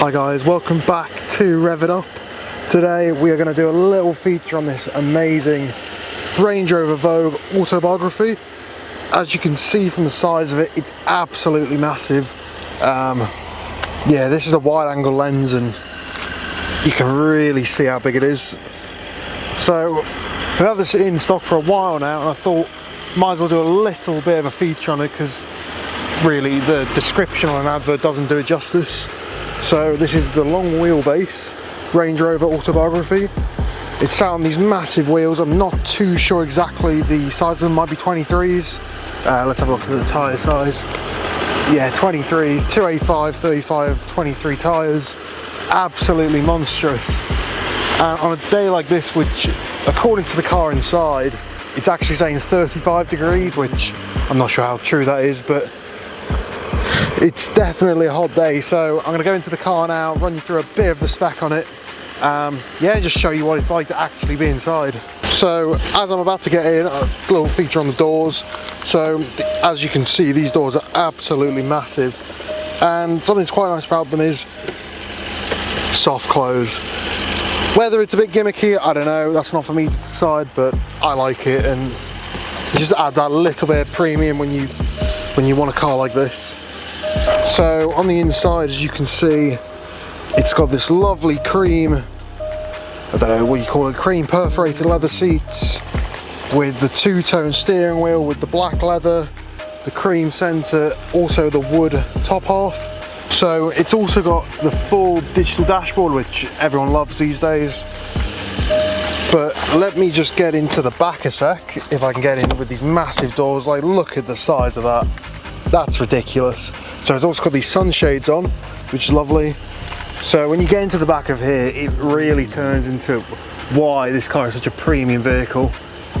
Hi guys, welcome back to Rev-it. Today we are going to do a little feature on this amazing Range Rover Vogue Autobiography. As you can see from the size of it, it's absolutely massive. Yeah, this is a wide angle lens and you can really see how big it is. So we've had this in stock for a while now and I thought might as well do a little bit of a feature on it because really the description on an advert doesn't do it justice. So this is the long wheelbase Range Rover Autobiography. It's sat on these massive wheels. I'm not too sure exactly the size of them, might be 23s. Let's have a look at the tyre size. Yeah, 23s, 285, 35, 23 tyres. Absolutely monstrous. On a day like this, which according to the car inside, it's actually saying 35 degrees, which I'm not sure how true that is, but it's definitely a hot day. So I'm going to go into the car now, run you through a bit of the spec on it. Yeah, just show you what it's like to actually be inside. So as I'm about to get in, a little feature on the doors. So as you can see, these doors are absolutely massive, and something that's quite nice about them is soft close. Whether it's a bit gimmicky, I don't know, that's not for me to decide, but I like it, and it just adds that little bit of premium when you want a car like this. So on the inside, as you can see, it's got this lovely cream, I don't know what you call it, cream perforated leather seats with the two-tone steering wheel with the black leather, the cream centre, also the wood top half. So it's also got the full digital dashboard, which everyone loves these days. But let me just get into the back a sec, if I can get in with these massive doors. Like, look at the size of that. That's ridiculous. So it's also got these sunshades on, which is lovely. So when you get into the back of here, it really turns into why this car is such a premium vehicle.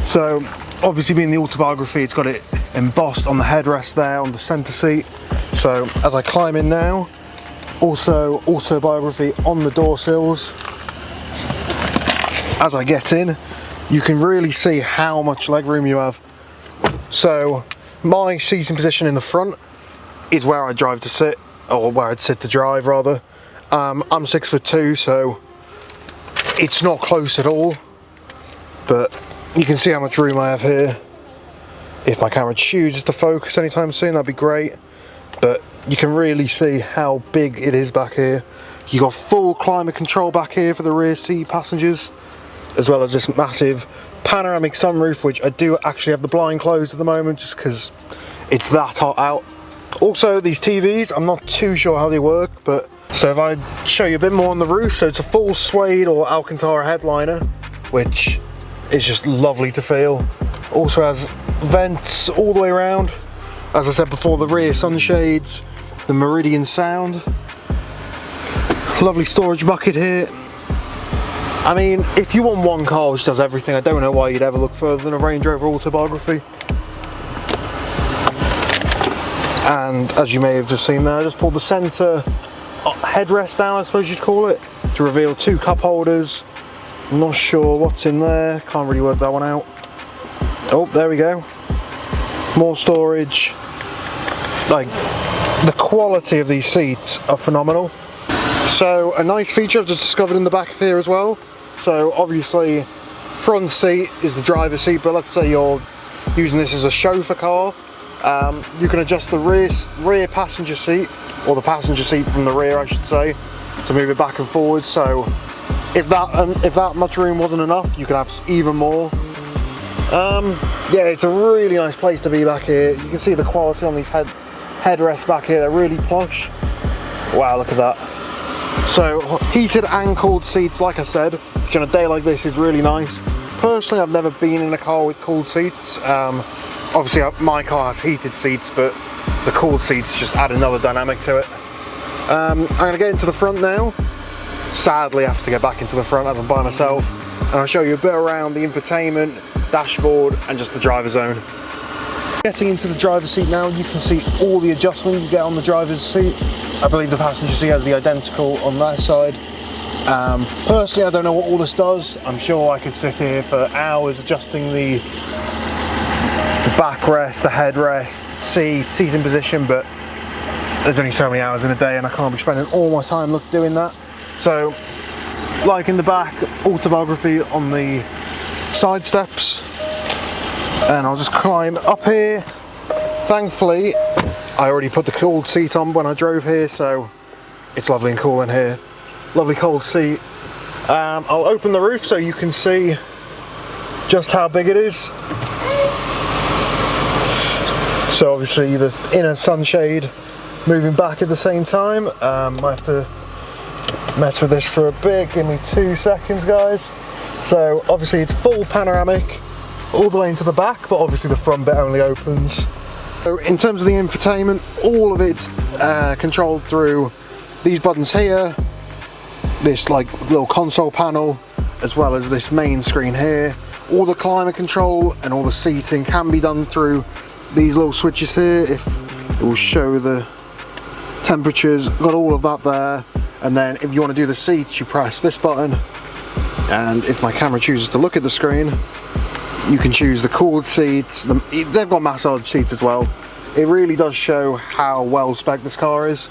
So obviously being the Autobiography, it's got it embossed on the headrest there, on the centre seat. So as I climb in now, also Autobiography on the door sills. As I get in, you can really see how much legroom you have. So my seating position in the front is where I drive to sit, or where I'd sit to drive rather. I'm 6'2", so it's not close at all, but you can see how much room I have here. If my camera chooses to focus anytime soon, that'd be great, but you can really see how big it is back here. You got full climate control back here for the rear seat passengers, as well as this massive panoramic sunroof, which I do actually have the blind closed at the moment just because it's that hot out. Also these TVs, I'm not too sure how they work, but so if I show you a bit more on the roof, so it's a full suede or Alcantara headliner, which is just lovely to feel. Also has vents all the way around. As I said before, the rear sunshades, the Meridian sound. Lovely storage bucket here. I mean, if you want one car which does everything, I don't know why you'd ever look further than a Range Rover Autobiography. And as you may have just seen there, I just pulled the centre headrest down, I suppose you'd call it, to reveal two cup holders. I'm not sure what's in there, can't really work that one out. Oh, there we go. More storage. Like, the quality of these seats are phenomenal. So a nice feature I've just discovered in the back of here as well. So obviously front seat is the driver's seat, but let's say you're using this as a chauffeur car. You can adjust the rear passenger seat, or the passenger seat from the rear I should say, to move it back and forward. So if that much room wasn't enough, you could have even more. Yeah, it's a really nice place to be back here. You can see the quality on these headrests back here, they're really plush. Wow, look at that. So heated and cooled seats, like I said, which on a day like this is really nice. Personally, I've never been in a car with cooled seats. Obviously my car has heated seats, but the cooled seats just add another dynamic to it. I'm going to get into the front now. Sadly I have to get back into the front as I'm by myself, and I'll show you a bit around the infotainment, dashboard and just the driver zone. Getting into the driver's seat now, you can see all the adjustments you get on the driver's seat. I believe the passenger seat has the identical on that side. Personally, I don't know what all this does. I'm sure I could sit here for hours adjusting the backrest, the headrest, seating position, but there's only so many hours in a day and I can't be spending all my time doing that. So, like in the back, autobiography on the side steps, and I'll just climb up here. Thankfully, I already put the cooled seat on when I drove here, so it's lovely and cool in here. Lovely cold seat. I'll open the roof so you can see just how big it is. So obviously the inner sunshade moving back at the same time. I have to mess with this for a bit. Give me 2 seconds, guys. So obviously it's full panoramic all the way into the back, but obviously the front bit only opens. So in terms of the infotainment, all of it's controlled through these buttons here, this like little console panel, as well as this main screen here. All the climate control and all the seating can be done through these little switches here. If it will show the temperatures, got all of that there. And then if you want to do the seats, you press this button, and if my camera chooses to look at the screen, you can choose the cooled seats. They've got massage seats as well. It really does show how well spec this car is.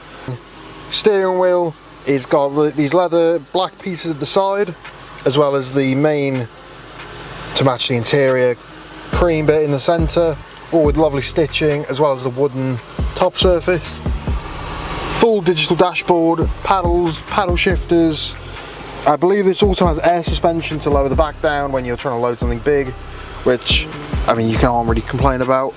Steering wheel is got these leather black pieces at the side, as well as the main to match the interior cream bit in the centre, all with lovely stitching, as well as the wooden top surface. Full digital dashboard, paddles, paddle shifters. I believe this also has air suspension to lower the back down when you're trying to load something big, which, I mean, you can't really complain about.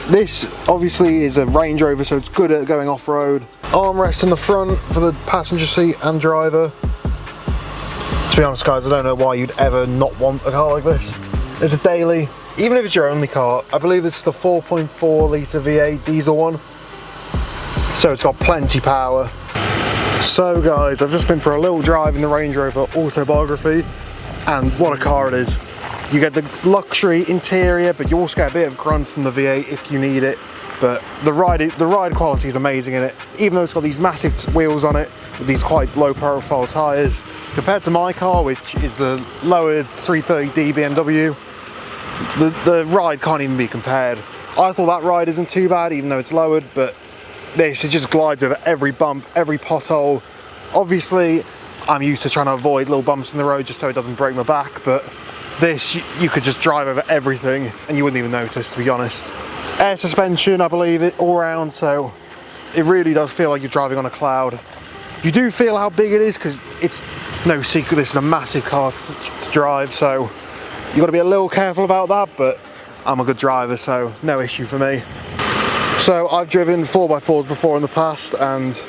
This obviously is a Range Rover, so it's good at going off-road. Armrest in the front for the passenger seat and driver. To be honest, guys, I don't know why you'd ever not want a car like this. It's a daily, even if it's your only car. I believe this is the 4.4 litre V8 diesel one, so it's got plenty power. So guys, I've just been for a little drive in the Range Rover Autobiography, and what a car it is. You get the luxury interior, but you also get a bit of grunt from the V8 if you need it. But the ride quality is amazing in it. Even though it's got these massive wheels on it with these quite low profile tyres, compared to my car, which is the lowered 330D BMW, the ride can't even be compared. I thought that ride isn't too bad, even though it's lowered, but this, it just glides over every bump, every pothole. Obviously, I'm used to trying to avoid little bumps in the road just so it doesn't break my back, but this, you could just drive over everything and you wouldn't even notice, to be honest. Air suspension, I believe, it all round, so it really does feel like you're driving on a cloud. You do feel how big it is, because it's no secret this is a massive car to drive, so you've got to be a little careful about that, but I'm a good driver, so no issue for me. So I've driven 4x4s before in the past, and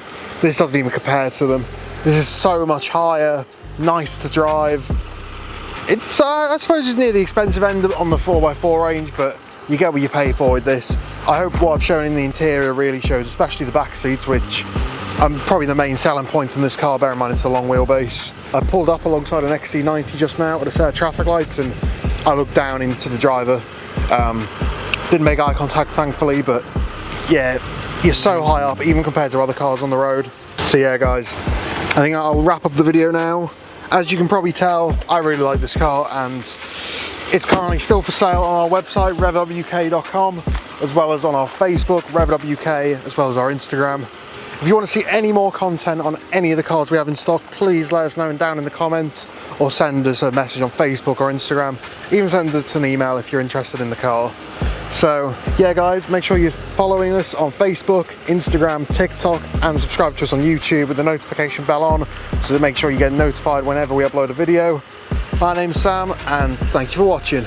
this doesn't even compare to them. This is so much higher, nice to drive. It's I suppose it's near the expensive end on the 4x4 range, but you get what you pay for with this. I hope what I've shown in the interior really shows, especially the back seats, which probably the main selling point in this car, bear in mind it's a long wheelbase. I pulled up alongside an XC90 just now at a set of traffic lights, and I looked down into the driver. Didn't make eye contact, thankfully, but yeah, you're so high up, even compared to other cars on the road. So yeah, guys, I think I'll wrap up the video now. As you can probably tell, I really like this car, and it's currently still for sale on our website, revitupuk.com, as well as on our Facebook, Revitup, as well as our Instagram. If you want to see any more content on any of the cars we have in stock, please let us know down in the comments, or send us a message on Facebook or Instagram. Even send us an email if you're interested in the car. So yeah, guys, make sure you're following us on Facebook, Instagram, TikTok, and subscribe to us on YouTube with the notification bell on, so that make sure you get notified whenever we upload a video. My name's Sam, and thank you for watching.